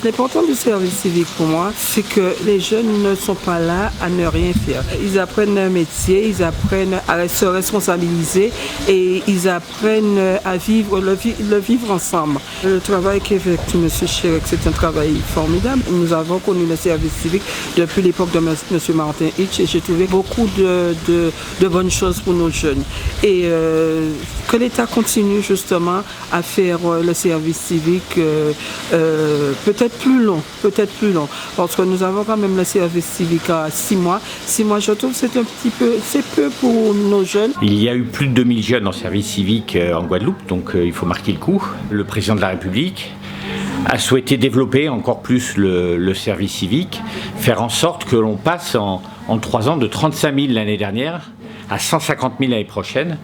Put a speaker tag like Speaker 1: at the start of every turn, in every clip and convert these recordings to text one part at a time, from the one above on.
Speaker 1: L'important du service civique pour moi, c'est que les jeunes ne sont pas là à ne rien faire. Ils apprennent un métier, ils apprennent à se responsabiliser et ils apprennent à vivre, le vivre ensemble. Le travail qu'effectue M. Chirac, c'est un travail formidable. Nous avons connu le service civique depuis l'époque de M. Martin Hitch et j'ai trouvé beaucoup de bonnes choses pour nos jeunes. Et que l'État continue justement à faire le service civique peut-être plus long, parce que nous avons quand même le service civique à 6 mois. 6 mois, je trouve, c'est peu pour nos jeunes.
Speaker 2: Il y a eu plus de 2000 jeunes en service civique en Guadeloupe, donc il faut marquer le coup. Le président de la République a souhaité développer encore plus le service civique, faire en sorte que l'on passe en 3 ans de 35 000 l'année dernière à 150 000 l'année prochaine.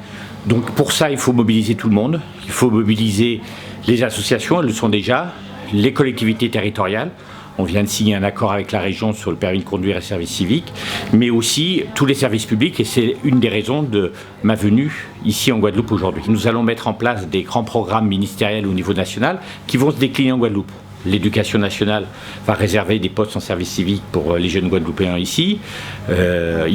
Speaker 2: Donc pour ça, il faut mobiliser tout le monde, il faut mobiliser les associations, elles le sont déjà, les collectivités territoriales. On vient de signer un accord avec la région sur le permis de conduire et service civique, mais aussi tous les services publics, et c'est une des raisons de ma venue ici en Guadeloupe aujourd'hui. Nous allons mettre en place des grands programmes ministériels au niveau national qui vont se décliner en Guadeloupe. L'éducation nationale va réserver des postes en service civique pour les jeunes Guadeloupéens ici. Il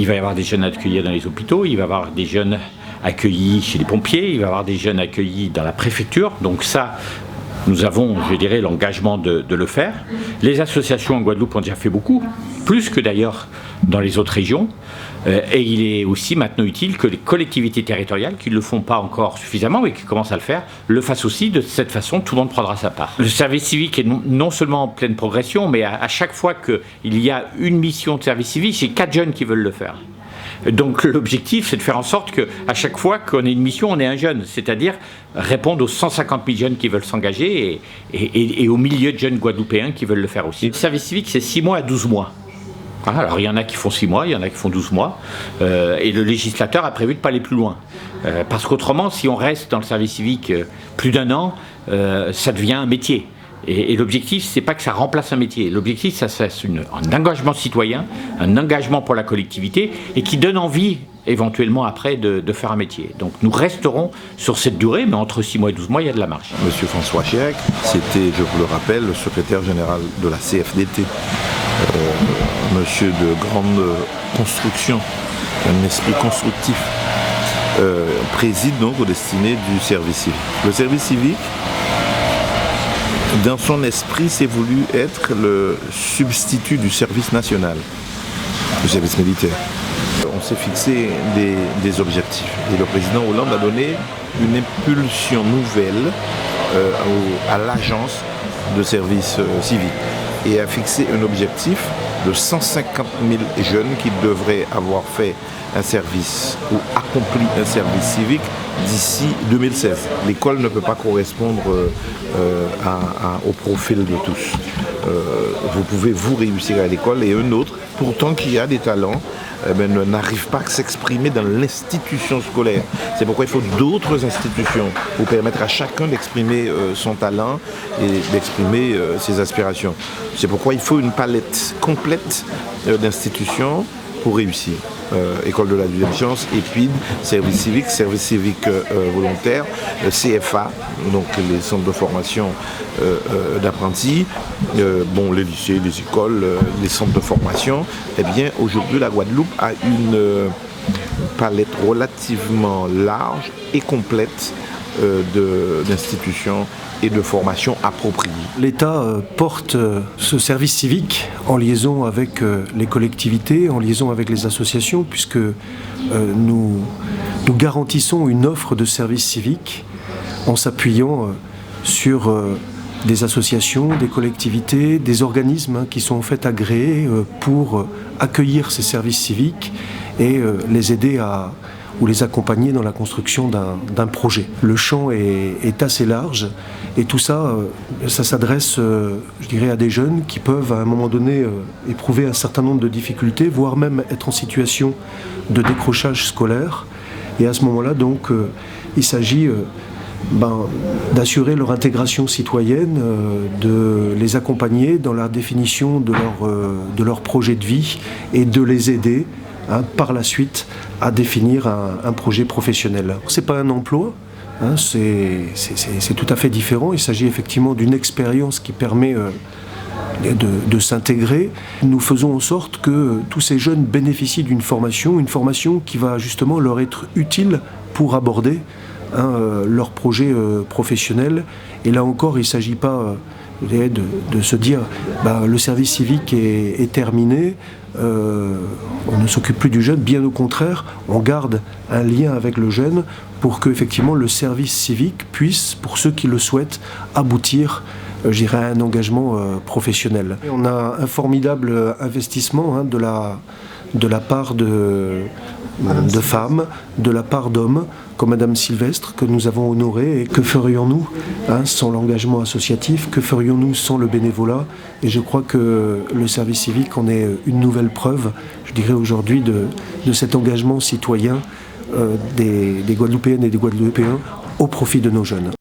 Speaker 2: va y avoir des jeunes à accueillir dans les hôpitaux, il va y avoir des jeunes accueillis chez les pompiers, il va y avoir des jeunes accueillis dans la préfecture. Donc ça, nous avons, je dirais, l'engagement de le faire. Les associations en Guadeloupe ont déjà fait beaucoup, plus que d'ailleurs dans les autres régions. Et il est aussi maintenant utile que les collectivités territoriales, qui ne le font pas encore suffisamment, mais qui commencent à le faire, le fassent aussi. De cette façon, tout le monde prendra sa part. Le service civique est non seulement en pleine progression, mais à chaque fois qu'il y a une mission de service civique, c'est 4 jeunes qui veulent le faire. Donc l'objectif, c'est de faire en sorte qu'à chaque fois qu'on ait une mission, on ait un jeune, c'est-à-dire répondre aux 150 000 jeunes qui veulent s'engager et aux milliers de jeunes guadeloupéens qui veulent le faire aussi. Le service civique, c'est 6 mois à 12 mois. Alors il y en a qui font 6 mois, il y en a qui font 12 mois, et le législateur a prévu de ne pas aller plus loin. Parce qu'autrement, si on reste dans le service civique plus d'1 an, ça devient un métier. Et l'objectif, c'est pas que ça remplace un métier. L'objectif, c'est un engagement citoyen, un engagement pour la collectivité, et qui donne envie, éventuellement après, de faire un métier. Donc nous resterons sur cette durée, mais entre 6 mois et 12 mois, il y a de la marge.
Speaker 3: Monsieur François Chirac, c'était, je vous le rappelle, le secrétaire général de la CFDT. Monsieur de grande construction, un esprit constructif, préside donc aux destinées du service civique. Le service civique, dans son esprit, s'est voulu être le substitut du service national, du service militaire. On s'est fixé des objectifs et le président Hollande a donné une impulsion nouvelle à l'agence de service civique et a fixé un objectif de 150 000 jeunes qui devraient avoir fait un service ou accompli un service civique d'ici 2016. L'école ne peut pas correspondre au profil de tous. Vous pouvez vous réussir à l'école et un autre, pourtant qui a des talents, n'arrive pas à s'exprimer dans l'institution scolaire. C'est pourquoi il faut d'autres institutions pour permettre à chacun d'exprimer son talent et d'exprimer ses aspirations. C'est pourquoi il faut une palette complète d'institutions pour réussir. École de la deuxième chance, EPID, service civique volontaire, CFA, donc les centres de formation d'apprentis, les lycées, les écoles, les centres de formation. Eh bien, aujourd'hui, la Guadeloupe a une palette relativement large et complète d'institutions et de formation appropriée.
Speaker 4: L'État porte ce service civique en liaison avec les collectivités, en liaison avec les associations, puisque nous garantissons une offre de service civique en s'appuyant sur des associations, des collectivités, des organismes qui sont en fait agréés pour accueillir ces services civiques et les aider ou les accompagner dans la construction d'un projet. Le champ est assez large et tout ça, ça s'adresse, je dirais, à des jeunes qui peuvent à un moment donné éprouver un certain nombre de difficultés, voire même être en situation de décrochage scolaire. Et à ce moment-là, donc, il s'agit d'assurer leur intégration citoyenne, de les accompagner dans la définition de leur projet de vie et de les aider par la suite à définir un projet professionnel. C'est pas un emploi, c'est tout à fait différent. Il s'agit effectivement d'une expérience qui permet de s'intégrer. Nous faisons en sorte que tous ces jeunes bénéficient d'une formation qui va justement leur être utile pour aborder leur projet professionnel. Et là encore, il ne s'agit pas de se dire le service civique est terminé, on ne s'occupe plus du jeune. Bien au contraire, on garde un lien avec le jeune pour que effectivement le service civique puisse, pour ceux qui le souhaitent, aboutir à un engagement professionnel. Et on a un formidable investissement de la part de femmes, de la part d'hommes, comme Madame Sylvestre, que nous avons honorée. Et que ferions-nous sans l'engagement associatif? Que ferions-nous sans le bénévolat? Et je crois que le service civique en est une nouvelle preuve, je dirais aujourd'hui, de cet engagement citoyen des Guadeloupéennes et des Guadeloupéens au profit de nos jeunes.